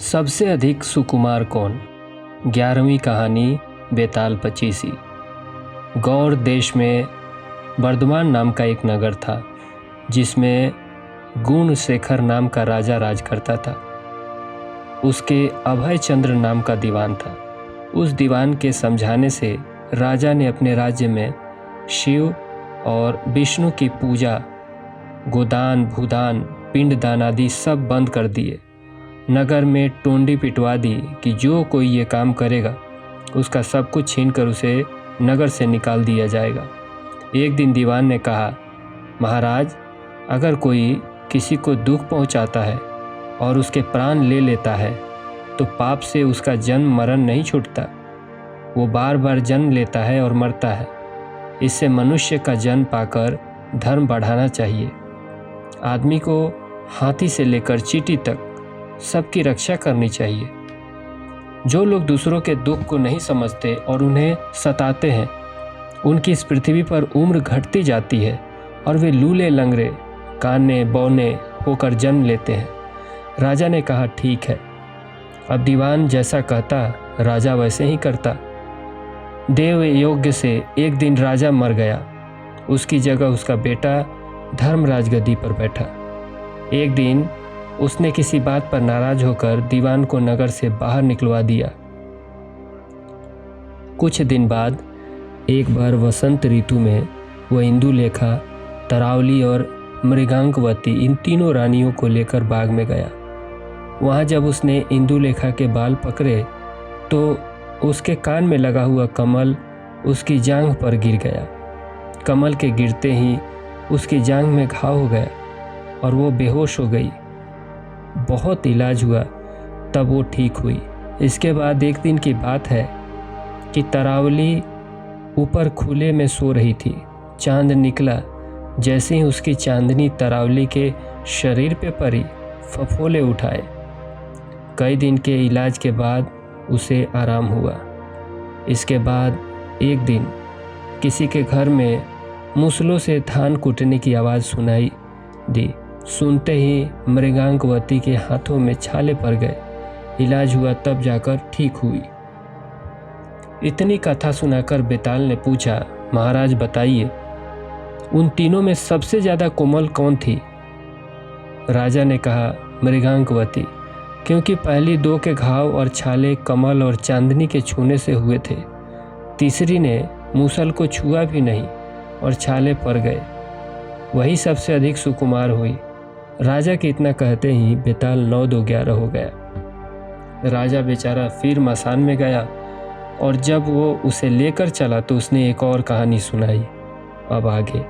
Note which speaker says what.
Speaker 1: सबसे अधिक सुकुमार कौन? 11वीं कहानी बेताल पचीसी। गौड़ देश में वर्धमान नाम का एक नगर था जिसमें गुणशेखर नाम का राजा राज करता था। उसके अभय चंद्र नाम का दीवान था। उस दीवान के समझाने से राजा ने अपने राज्य में शिव और विष्णु की पूजा, गोदान, भूदान, पिंडदान आदि सब बंद कर दिए। नगर में टोंडी पिटवा दी कि जो कोई ये काम करेगा उसका सब कुछ छीनकर उसे नगर से निकाल दिया जाएगा। एक दिन दीवान ने कहा, महाराज, अगर कोई किसी को दुख पहुंचाता है और उसके प्राण ले लेता है तो पाप से उसका जन्म मरण नहीं छूटता, वो बार बार जन्म लेता है और मरता है। इससे मनुष्य का जन्म पाकर धर्म बढ़ाना चाहिए। आदमी को हाथी से लेकर चींटी तक सबकी रक्षा करनी चाहिए। जो लोग दूसरों के दुख को नहीं समझते और उन्हें सताते हैं, उनकी इस पृथ्वी पर उम्र घटती जाती है और वे लूले लंगड़े, काने बौने होकर जन्म लेते हैं। राजा ने कहा, ठीक है। अब दीवान जैसा कहता राजा वैसे ही करता। देव योग्य से एक दिन राजा मर गया। उसकी जगह उसका बेटा धर्मराज गद्दी पर बैठा। एक दिन उसने किसी बात पर नाराज होकर दीवान को नगर से बाहर निकलवा दिया। कुछ दिन बाद एक बार वसंत ऋतु में वह इंदुलेखा, तरावली और मृगांकवती इन तीनों रानियों को लेकर बाग में गया। वहाँ जब उसने इंदुलेखा के बाल पकड़े तो उसके कान में लगा हुआ कमल उसकी जांघ पर गिर गया। कमल के गिरते ही उसकी जांघ में घाव हो गया और वो बेहोश हो गई। बहुत इलाज हुआ तब वो ठीक हुई। इसके बाद एक दिन की बात है कि तरावली ऊपर खुले में सो रही थी। चांद निकला। जैसे ही उसकी चांदनी तरावली के शरीर पे पड़ी, फफोले उठाए। कई दिन के इलाज के बाद उसे आराम हुआ। इसके बाद एक दिन किसी के घर में मूसलों से धान कूटने की आवाज़ सुनाई दी। सुनते ही मृगांकवती के हाथों में छाले पड़ गए। इलाज हुआ तब जाकर ठीक हुई। इतनी कथा सुनाकर बेताल ने पूछा, महाराज बताइए, उन तीनों में सबसे ज़्यादा कोमल कौन थी? राजा ने कहा, मृगांकवती, क्योंकि पहली दो के घाव और छाले कमल और चांदनी के छूने से हुए थे। तीसरी ने मूसल को छुआ भी नहीं और छाले पड़ गए। वही सबसे अधिक सुकुमार हुई। राजा के इतना कहते ही बेताल 9-2-11 हो गया। राजा बेचारा फिर मसान में गया और जब वो उसे लेकर चला तो उसने एक और कहानी सुनाई। अब आगे।